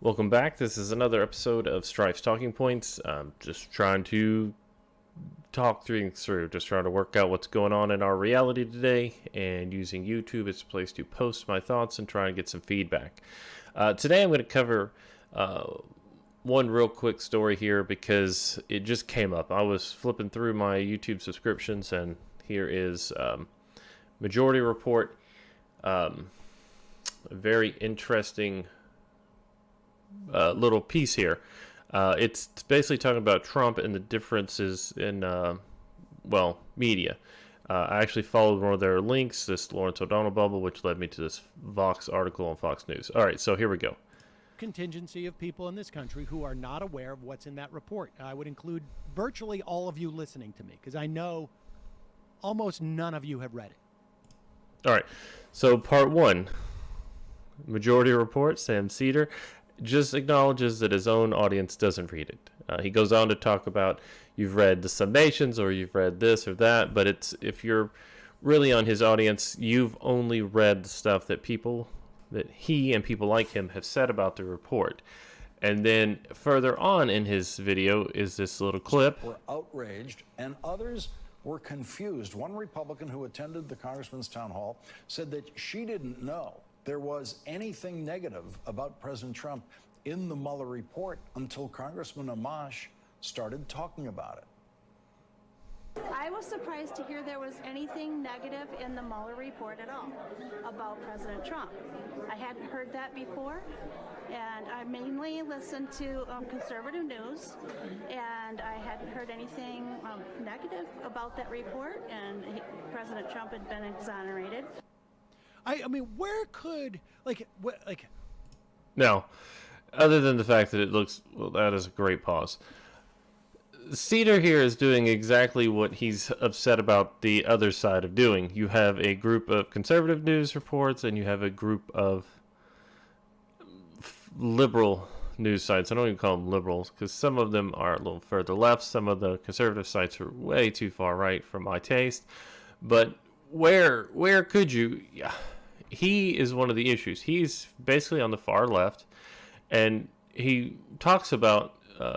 Welcome back. This is another episode of Strife's Talking Points. Just trying to talk things through, just trying to work out what's going on in our reality today, and using YouTube as a place to post my thoughts and try and get some feedback. Today I'm going to cover one real quick story here because it just came up. I was flipping through my YouTube subscriptions, and here is Majority Report. A very interesting little piece here. It's basically talking about Trump and the differences in, media. I actually followed one of their links, this Lawrence O'Donnell bubble, which led me to this Vox article on Fox News. All right, so here we go. Contingency of people in this country who are not aware of what's in that report. I would include virtually all of you listening to me, because I know almost none of you have read it. All right, so part one, Majority Report, Sam Seder, just acknowledges that his own audience doesn't read it. He goes on to talk about you've read the summations or you've read this or that, but it's if you're really on his audience, you've only read the stuff that he and people like him have said about the report. And then further on in his video is this little clip. Were outraged and others were confused. One Republican who attended the congressman's town hall said that she didn't know there was anything negative about President Trump in the Mueller report until Congressman Amash started talking about it. I was surprised to hear there was anything negative in the Mueller report at all about President Trump. I hadn't heard that before, and I mainly listened to conservative news, and I hadn't heard anything negative about that report, and President Trump had been exonerated. I mean, where could, Now, other than the fact that it looks, well, that is a great pause. Seder here is doing exactly what he's upset about the other side of doing. You have a group of conservative news reports and you have a group of liberal news sites. I don't even call them liberals because some of them are a little further left. Some of the conservative sites are way too far right for my taste. But where could you... Yeah, he is one of the issues. He's basically on the far left, and he talks about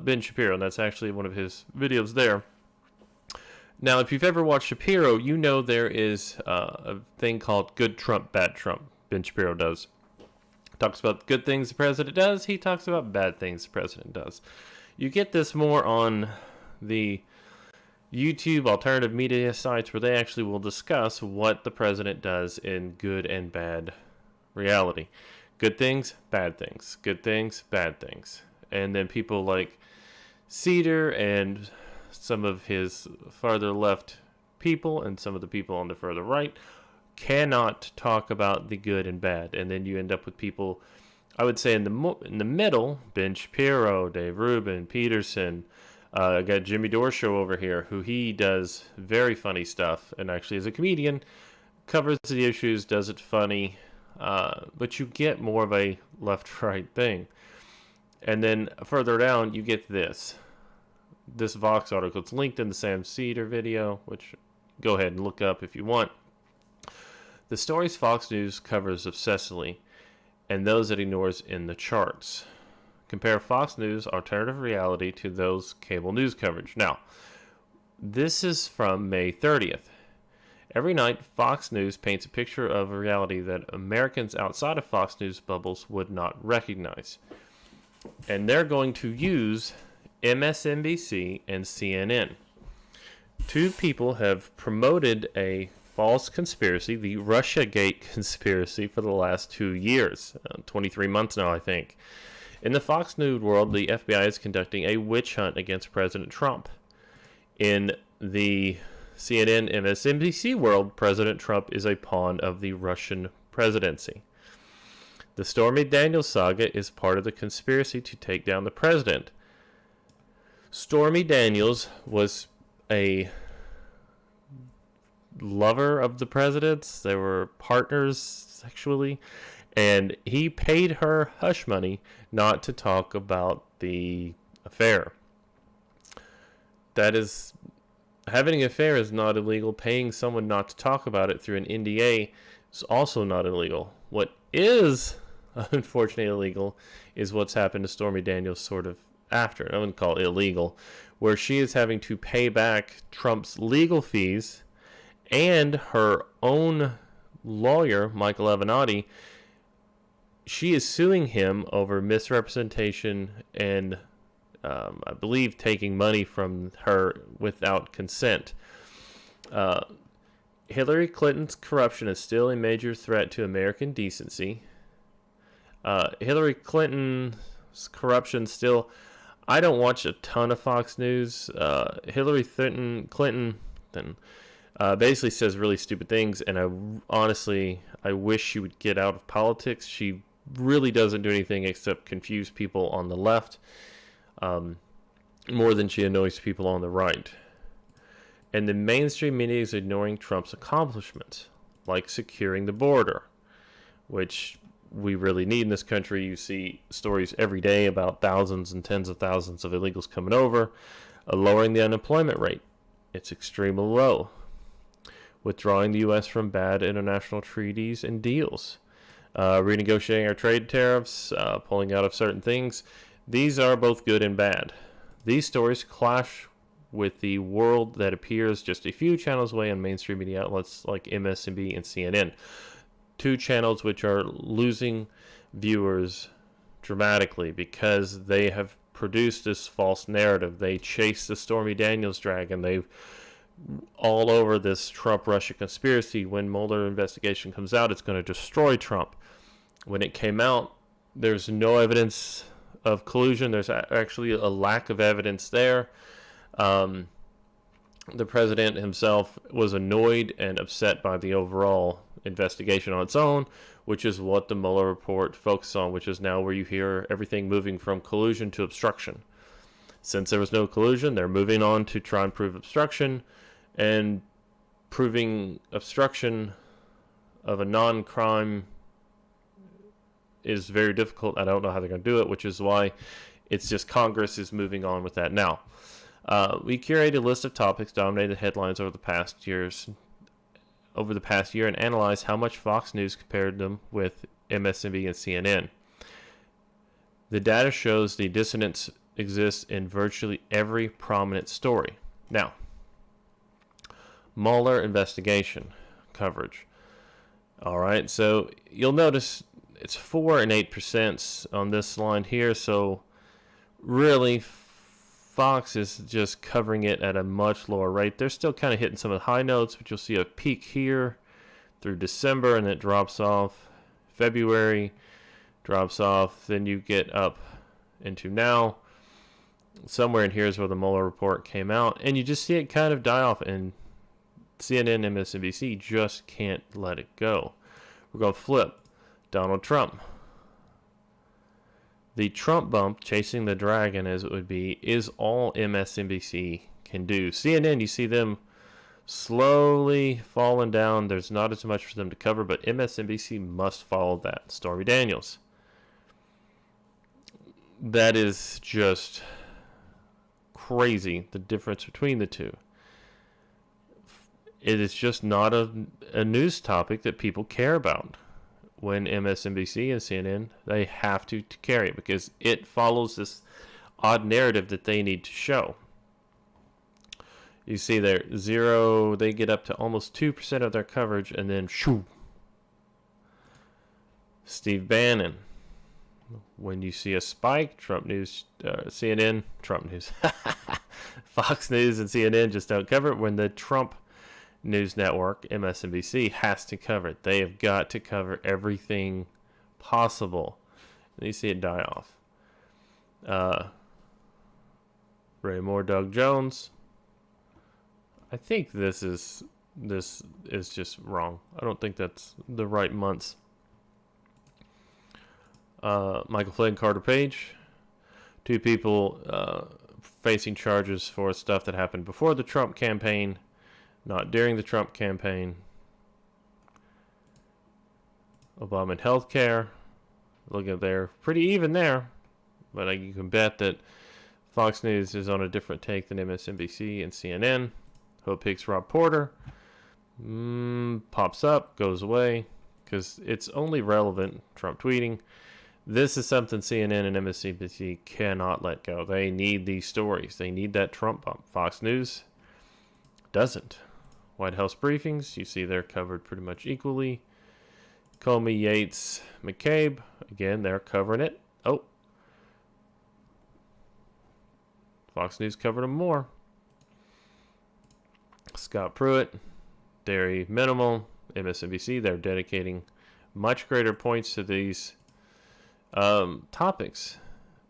Ben Shapiro, and that's actually one of his videos there. Now, if you've ever watched Shapiro, you know there is a thing called Good Trump, Bad Trump. Ben Shapiro does. Talks about good things the president does. He talks about bad things the president does. You get this more on the YouTube alternative media sites where they actually will discuss what the president does in good and bad reality. Good things, bad things. Good things, bad things. And then people like Seder and some of his farther left people and some of the people on the further right cannot talk about the good and bad. And then you end up with people, I would say in the middle, Ben Shapiro, Dave Rubin, Peterson. I got Jimmy Dorshow over here, who he does very funny stuff, and actually as a comedian, covers the issues, does it funny, but you get more of a left-right thing. And then further down, you get this Vox article. It's linked in the Sam Seder video, which go ahead and look up if you want. The stories Fox News covers obsessively, and those it ignores in the charts. Compare Fox News alternative reality to those cable news coverage. Now, this is from May 30th. Every night, Fox News paints a picture of a reality that Americans outside of Fox News bubbles would not recognize. And they're going to use MSNBC and CNN. Two people have promoted a false conspiracy, the Russiagate conspiracy, for the last 2 years. 23 months now, I think. In the Fox News world, the FBI is conducting a witch hunt against President Trump. In the CNN and MSNBC world, President Trump is a pawn of the Russian presidency. The Stormy Daniels saga is part of the conspiracy to take down the president. Stormy Daniels was a lover of the president's. They were partners sexually. And he paid her hush money not to talk about the affair. That is, having an affair is not illegal. Paying someone not to talk about it through an NDA is also not illegal. What is unfortunately illegal, is what's happened to Stormy Daniels sort of after. I wouldn't call it illegal, where she is having to pay back Trump's legal fees, and her own lawyer, Michael Avenatti, she is suing him over misrepresentation and I believe taking money from her without consent. Hillary Clinton's corruption is still a major threat to American decency. Hillary Clinton's corruption still... I don't watch a ton of Fox News. Hillary Clinton basically says really stupid things, and I wish she would get out of politics. She really doesn't do anything except confuse people on the left, more than she annoys people on the right. And the mainstream media is ignoring Trump's accomplishments, like securing the border, which we really need in this country. You see stories every day about thousands and tens of thousands of illegals coming over, lowering the unemployment rate. It's extremely low. Withdrawing the U.S. from bad international treaties and deals. Renegotiating our trade tariffs, pulling out of certain things. These are both good and bad. These stories clash with the world that appears just a few channels away on mainstream media outlets like MSNBC and CNN. Two channels which are losing viewers dramatically because they have produced this false narrative. They chase the Stormy Daniels dragon. They've all over this Trump-Russia conspiracy. When Mueller investigation comes out, it's going to destroy Trump. When it came out, there's no evidence of collusion. There's actually a lack of evidence there. The president himself was annoyed and upset by the overall investigation on its own, which is what the Mueller report focuses on, which is now where you hear everything moving from collusion to obstruction. Since there was no collusion, they're moving on to try and prove obstruction, and proving obstruction of a non-crime is very difficult. I don't know how they're going to do it, which is why it's just Congress is moving on with that now. We curated a list of topics dominated headlines over the past year and analyzed how much Fox News compared them with MSNBC and CNN. The data shows the dissonance exists in virtually every prominent story. Now, Mueller investigation coverage. All right, so you'll notice it's 4 and 8% on this line here, so really Fox is just covering it at a much lower rate. They're still kind of hitting some of the high notes, but you'll see a peak here through December, and it drops off. February drops off. Then you get up into now. Somewhere in here is where the Mueller report came out, and you just see it kind of die off, and CNN and MSNBC just can't let it go. We're going to flip. Donald Trump. The Trump bump, chasing the dragon as it would be, is all MSNBC can do. CNN, you see them slowly falling down. There's not as much for them to cover, but MSNBC must follow that. Stormy Daniels. That is just crazy, the difference between the two. It is just not a news topic that people care about. When MSNBC and CNN, they have to carry it because it follows this odd narrative that they need to show. You see there, zero, they get up to almost 2% of their coverage, and then shoo. Steve Bannon. When you see a spike, Trump News, CNN, Trump News, Fox News and CNN just don't cover it. When the Trump News Network, MSNBC, has to cover it. They have got to cover everything possible. And you see it die off. Ray Moore, Doug Jones. I think this is just wrong. I don't think that's the right months. Michael Flynn, Carter Page. Two people facing charges for stuff that happened before the Trump campaign, not during the Trump campaign. Obama and healthcare. Look at there. Pretty even there. But you can bet that Fox News is on a different take than MSNBC and CNN. Hope picks Rob Porter. Pops up, goes away. Because it's only relevant, Trump tweeting, This is something CNN and MSNBC cannot let go. They need these stories. They need that Trump bump. Fox News doesn't. White House briefings, you see they're covered pretty much equally. Comey, Yates, McCabe, again, they're covering it. Oh. Fox News covered them more. Scott Pruitt, very minimal. MSNBC, they're dedicating much greater points to these topics.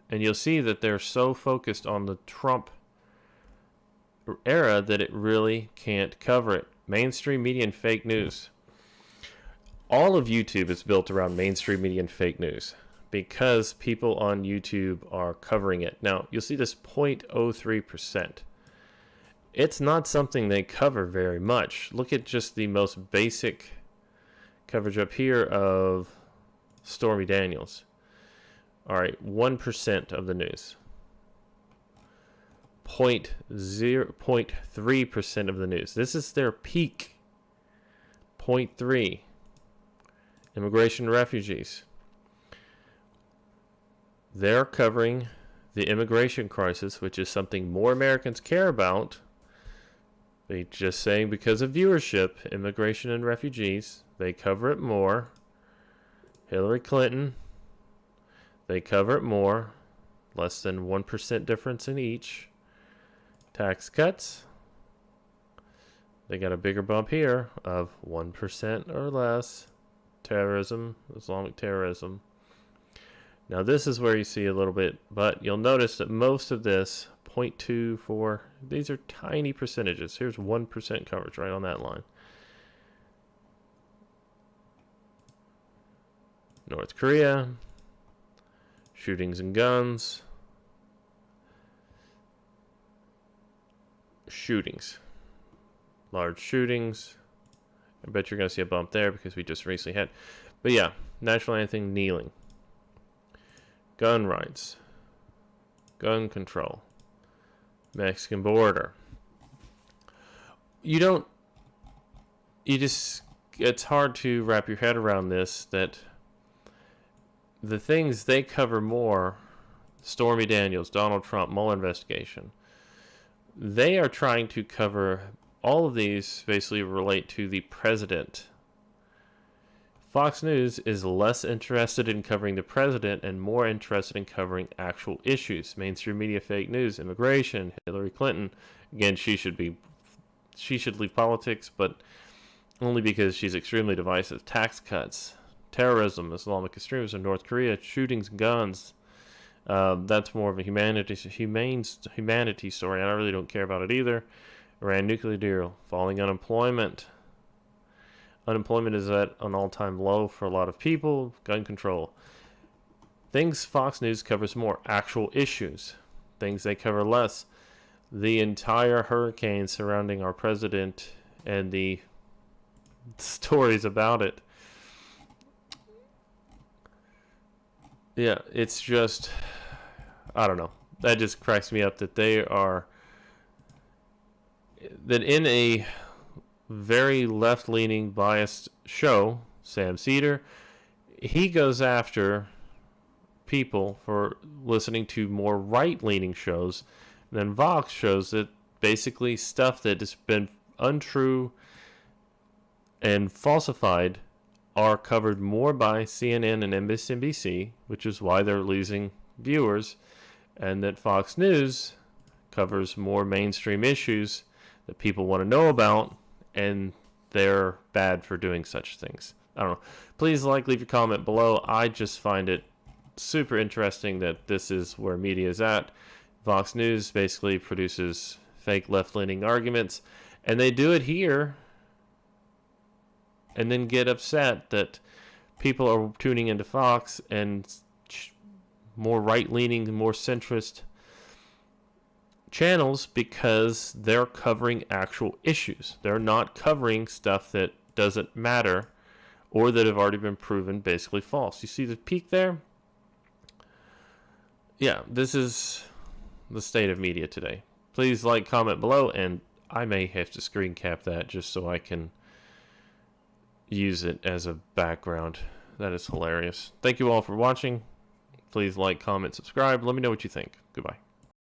And you'll see that they're so focused on the Trump era that it really can't cover it. Mainstream media and fake news. All of YouTube is built around mainstream media and fake news because people on YouTube are covering it. Now, you'll see this 0.03%. It's not something they cover very much. Look at just the most basic coverage up here of Stormy Daniels. All right, 1% of the news. 0.3% of the news. This is their peak. 0.3. Immigration and refugees. They're covering the immigration crisis, which is something more Americans care about. They just saying because of viewership, immigration and refugees, they cover it more. Hillary Clinton, they cover it more. Less than 1% difference in each. Tax cuts, they got a bigger bump here of 1% or less. Terrorism, Islamic terrorism. Now this is where you see a little bit, but you'll notice that most of this, 0.24, these are tiny percentages. Here's 1% coverage right on that line. North Korea, shootings and guns. Shootings. Large shootings. I bet you're going to see a bump there because we just recently had. But yeah, national anthem kneeling. Gun rights. Gun control. Mexican border. It's hard to wrap your head around this, that the things they cover more, Stormy Daniels, Donald Trump, Mueller investigation, they are trying to cover all of these basically relate to the president. Fox News is less interested in covering the president and more interested in covering actual issues. Mainstream media, fake news, immigration, Hillary Clinton. Again, she should leave politics, but only because she's extremely divisive. Tax cuts, terrorism, Islamic extremism, North Korea, shootings, guns. That's more of a humanity story. I really don't care about it either. Iran nuclear deal, falling unemployment. Unemployment is at an all-time low for a lot of people. Gun control. Things Fox News covers more. Actual issues. Things they cover less. The entire hurricane surrounding our president and the stories about it. Yeah, it's just, I don't know. That just cracks me up that that in a very left-leaning, biased show, Sam Seder, he goes after people for listening to more right-leaning shows. And then Vox shows that basically stuff that has been untrue and falsified are covered more by CNN and MSNBC, which is why they're losing viewers, and that Fox News covers more mainstream issues that people want to know about, and they're bad for doing such things. I don't know. Please leave your comment below. I just find it super interesting that this is where media is at. Fox News basically produces fake left-leaning arguments, and they do it here and then get upset that people are tuning into Fox and more right-leaning, more centrist channels because they're covering actual issues. They're not covering stuff that doesn't matter or that have already been proven basically false. You see the peak there? Yeah, this is the state of media today. Please comment below, and I may have to screen cap that just so I can use it as a background. That is hilarious. Thank you all for watching. Please like, comment, subscribe. Let me know what you think. Goodbye.